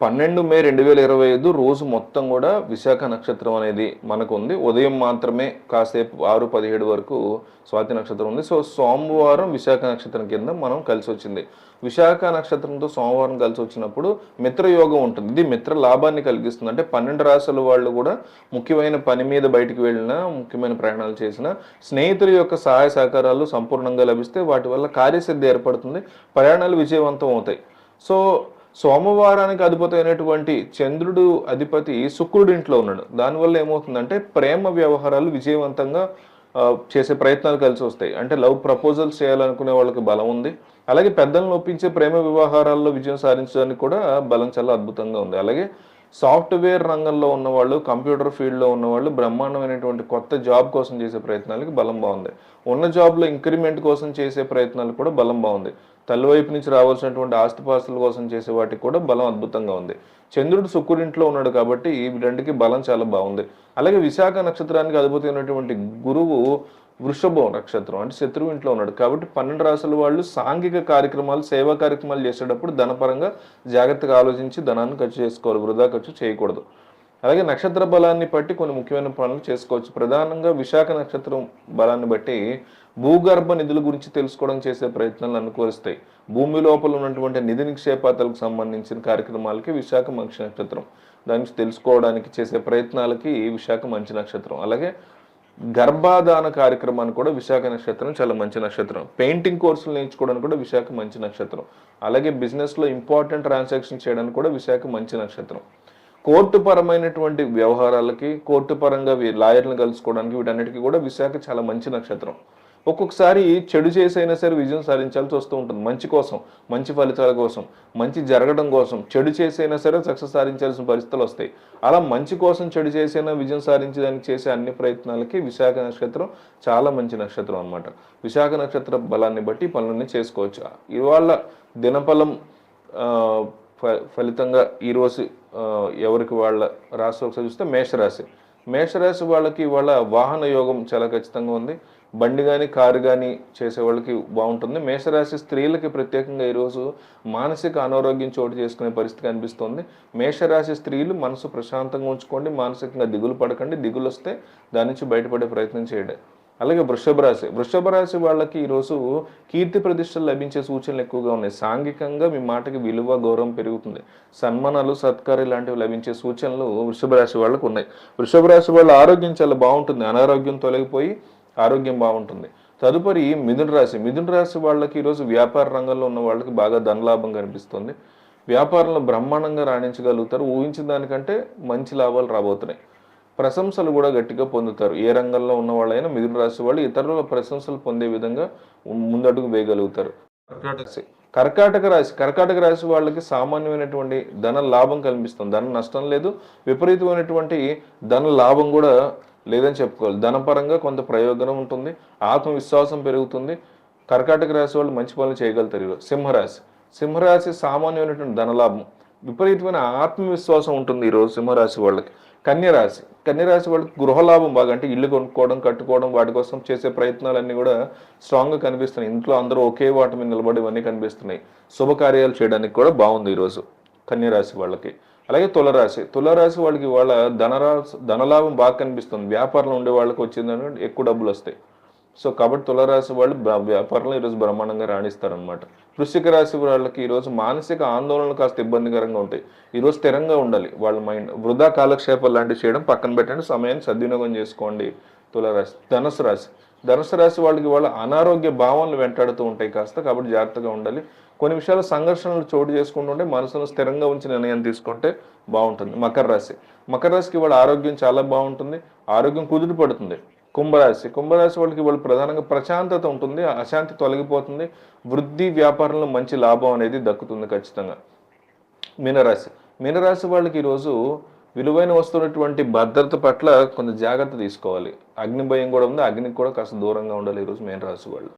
12 మే 2025 రోజు మొత్తం కూడా విశాఖ నక్షత్రం అనేది మనకు ఉంది. ఉదయం మాత్రమే కాసేపు 6:17 వరకు స్వాతి నక్షత్రం ఉంది. సో సోమవారం విశాఖ నక్షత్రం కింద మనం కలిసొచ్చింది. విశాఖ నక్షత్రంతో సోమవారం కలిసొచ్చినప్పుడు మిత్రయోగం ఉంటుంది. ఇది మిత్ర లాభాన్ని కలిగిస్తుంది. అంటే 12 రాశుల వాళ్ళు కూడా ముఖ్యమైన పని మీద బయటికి వెళ్ళినా, ముఖ్యమైన ప్రయాణాలు చేసినా స్నేహితుల యొక్క సహాయ సహకారాలు సంపూర్ణంగా లభిస్తే వాటి వల్ల కార్యసిద్ధి ఏర్పడుతుంది. ప్రయాణాలు విజయవంతం అవుతాయి. సో సోమవారానికి అధిపతైనటువంటి చంద్రుడు అధిపతి శుక్రుడి ఇంట్లో ఉన్నాడు. దానివల్ల ఏమవుతుందంటే ప్రేమ వ్యవహారాలు విజయవంతంగా చేసే ప్రయత్నాలు కలిసి వస్తాయి. అంటే లవ్ ప్రపోజల్స్ చేయాలనుకునే వాళ్ళకి బలం ఉంది. అలాగే పెద్దలను ఒప్పించే ప్రేమ వ్యవహారాల్లో విజయం సాధించడానికి కూడా బలం చాలా అద్భుతంగా ఉంది. అలాగే సాఫ్ట్వేర్ రంగంలో ఉన్నవాళ్ళు, కంప్యూటర్ ఫీల్డ్లో ఉన్నవాళ్ళు బ్రహ్మాండమైనటువంటి కొత్త జాబ్ కోసం చేసే ప్రయత్నాలకి బలం బాగుంది. ఉన్న జాబ్లో ఇంక్రిమెంట్ కోసం చేసే ప్రయత్నాలు కూడా బలం బాగుంది. తల్లి వైపు నుంచి రావాల్సినటువంటి ఆస్తిపాస్తుల కోసం చేసే వాటికి కూడా బలం అద్భుతంగా ఉంది. చంద్రుడు శుక్రుడింట్లో ఉన్నాడు కాబట్టి ఈ రెండుకి బలం చాలా బాగుంది. అలాగే విశాఖ నక్షత్రానికి అధిపతైనటువంటి గురువు వృషభం నక్షత్రం అంటే శత్రువు ఇంట్లో ఉన్నాడు కాబట్టి 12 రాశుల వాళ్ళు సాంఘిక కార్యక్రమాలు, సేవా కార్యక్రమాలు చేసేటప్పుడు ధనపరంగా జాగ్రత్తగా ఆలోచించి ధనాన్ని ఖర్చు చేసుకోవాలి, వృధా ఖర్చు చేయకూడదు. అలాగే నక్షత్ర బలాన్ని బట్టి కొన్ని ముఖ్యమైన పనులు చేసుకోవచ్చు. ప్రధానంగా విశాఖ నక్షత్రం బలాన్ని బట్టి భూగర్భ నిధుల గురించి తెలుసుకోవడం చేసే ప్రయత్నాలు అనుకూలిస్తాయి. భూమి లోపల ఉన్నటువంటి నిధి నిక్షేపాతలకు సంబంధించిన కార్యక్రమాలకి విశాఖ మంచి నక్షత్రం. దానికి తెలుసుకోవడానికి చేసే ప్రయత్నాలకి విశాఖ మంచి నక్షత్రం. అలాగే గర్భాధాన కార్యక్రమాన్ని కూడా విశాఖ నక్షత్రం చాలా మంచి నక్షత్రం. పెయింటింగ్ కోర్సులు నేర్చుకోవడానికి కూడా విశాఖ మంచి నక్షత్రం. అలాగే బిజినెస్లో ఇంపార్టెంట్ ట్రాన్సాక్షన్ చేయడానికి కూడా విశాఖ మంచి నక్షత్రం. కోర్టు పరమైనటువంటి వ్యవహారాలకి, కోర్టు పరంగా లాయర్లను కలుసుకోవడానికి వీటన్నిటికీ కూడా విశాఖ చాలా మంచి నక్షత్రం. ఒక్కొక్కసారి చెడు చేసైనా సరే విజయం సాధించాల్సి వస్తూ ఉంటుంది. మంచి కోసం, మంచి ఫలితాల కోసం, మంచి జరగడం కోసం చెడు చేసైనా సరే సక్సెస్ సాధించాల్సిన పరిస్థితులు వస్తాయి. అలా మంచి కోసం చెడు చేసైనా విజయం సాధించడానికి చేసే అన్ని ప్రయత్నాలకి విశాఖ నక్షత్రం చాలా మంచి నక్షత్రం అనమాట. విశాఖ నక్షత్ర బలాన్ని బట్టి పనులన్నీ చేసుకోవచ్చు. ఇవాళ దినఫలం ఫలితంగా ఈరోజు ఎవరికి వాళ్ళ రాశి ఒకసారి చూస్తే మేషరాశి. మేషరాశి వాళ్ళకి ఇవాళ వాహన యోగం చాలా ఖచ్చితంగా ఉంది. బండి కానీ, కారు కానీ చేసే వాళ్ళకి బాగుంటుంది. మేషరాశి స్త్రీలకి ప్రత్యేకంగా ఈరోజు మానసిక అనారోగ్యం చోటు చేసుకునే పరిస్థితి కనిపిస్తుంది. మేషరాశి స్త్రీలు మనసు ప్రశాంతంగా ఉంచుకోండి, మానసికంగా దిగులు పడకండి. దిగులు వస్తే దాని నుంచి బయటపడే ప్రయత్నం చేయండి. అలాగే వృషభ రాశి వాళ్ళకి ఈరోజు కీర్తి ప్రతిష్టలు లభించే సూచనలు ఎక్కువగా ఉన్నాయి. సాంఘికంగా మీ మాటకి విలువ, గౌరవం పెరుగుతుంది. సన్మానాలు, సత్కారం ఇలాంటివి లభించే సూచనలు వృషభ రాశి వాళ్ళకు ఉన్నాయి. వృషభ రాశి వాళ్ళ ఆరోగ్యం చాలా బాగుంటుంది. అనారోగ్యం తొలగిపోయి ఆరోగ్యం బాగుంటుంది. తదుపరి మిథున రాశి వాళ్ళకి ఈరోజు వ్యాపార రంగంలో ఉన్న వాళ్ళకి బాగా ధనలాభం కనిపిస్తుంది. వ్యాపారంలో బ్రహ్మాండంగా రాణించగలుగుతారు. ఊహించిన దానికంటే మంచి లాభాలు రాబోతున్నాయి. ప్రశంసలు కూడా గట్టిగా పొందుతారు. ఏ రంగంలో ఉన్న వాళ్ళైనా మిథున రాశి వాళ్ళు ఇతరుల ప్రశంసలు పొందే విధంగా ముందడుగు వేయగలుగుతారు. కర్కాటక రాశి వాళ్ళకి సామాన్యమైనటువంటి ధన లాభం కనిపిస్తుంది. ధన నష్టం లేదు, విపరీతమైనటువంటి ధన లాభం కూడా లేదని చెప్పుకోవాలి. ధనపరంగా కొంత ప్రయోజనం ఉంటుంది, ఆత్మవిశ్వాసం పెరుగుతుంది. కర్కాటక రాశి వాళ్ళు మంచి పనులు చేయగలుగుతారు. సింహరాశి సామాన్యమైనటువంటి ధనలాభం, విపరీతమైన ఆత్మవిశ్వాసం ఉంటుంది ఈరోజు సింహరాశి వాళ్ళకి. కన్యరాశి వాళ్ళకి గృహలాభం బాగా, అంటే ఇల్లు కొనుక్కోవడం, కట్టుకోవడం, వాటి కోసం చేసే ప్రయత్నాలన్నీ కూడా స్ట్రాంగ్గా కనిపిస్తున్నాయి. ఇంట్లో అందరూ ఒకే వాటి మీద నిలబడి ఇవన్నీ కనిపిస్తున్నాయి. శుభకార్యాలు చేయడానికి కూడా బాగుంది ఈరోజు కన్యరాశి వాళ్ళకి. అలాగే తులారాశి వాళ్ళకి వాళ్ళ ధనలాభం బాగా కనిపిస్తుంది. వ్యాపారంలో ఉండే వాళ్ళకి వచ్చిందని ఎక్కువ డబ్బులు వస్తాయి. సో కాబట్టి తులారాశి వాళ్ళు వ్యాపారంలో ఈరోజు బ్రహ్మాండంగా రాణిస్తారనమాట. వృశ్చిక రాశి వాళ్ళకి ఈరోజు మానసిక ఆందోళనలు కాస్త ఇబ్బందికరంగా ఉంటాయి. ఈరోజు స్థిరంగా ఉండాలి. వాళ్ళ మైండ్ వృధా కాలక్షేపాలు లాంటివి చేయడం పక్కన పెట్టండి. సమయాన్ని సద్వినియోగం చేసుకోండి. తులారాశి. ధనుసు రాశి వాళ్ళకి వాళ్ళ అనారోగ్య భావనలు వెంటాడుతూ ఉంటాయి కాస్త, కాబట్టి జాగ్రత్తగా ఉండాలి. కొన్ని విషయాలు సంఘర్షణలు చోటు చేసుకుంటుంటే మనసును స్థిరంగా ఉంచి నిర్ణయం తీసుకుంటే బాగుంటుంది. మకర రాశికి వాళ్ళ ఆరోగ్యం చాలా బాగుంటుంది. ఆరోగ్యం కుదుట పడుతుంది. కుంభరాశి వాళ్ళకి వాళ్ళు ప్రధానంగా ప్రశాంతత ఉంటుంది, అశాంతి తొలగిపోతుంది. వృద్ధి, వ్యాపారంలో మంచి లాభం అనేది దక్కుతుంది ఖచ్చితంగా. మీనరాశి వాళ్ళకి ఈరోజు విలువైన వస్తున్నటువంటి భద్రత పట్ల కొంత జాగ్రత్త తీసుకోవాలి. అగ్ని భయం కూడా ఉంది. అగ్నికి కూడా కాస్త దూరంగా ఉండాలి ఈరోజు మీనరాశి వాళ్ళు.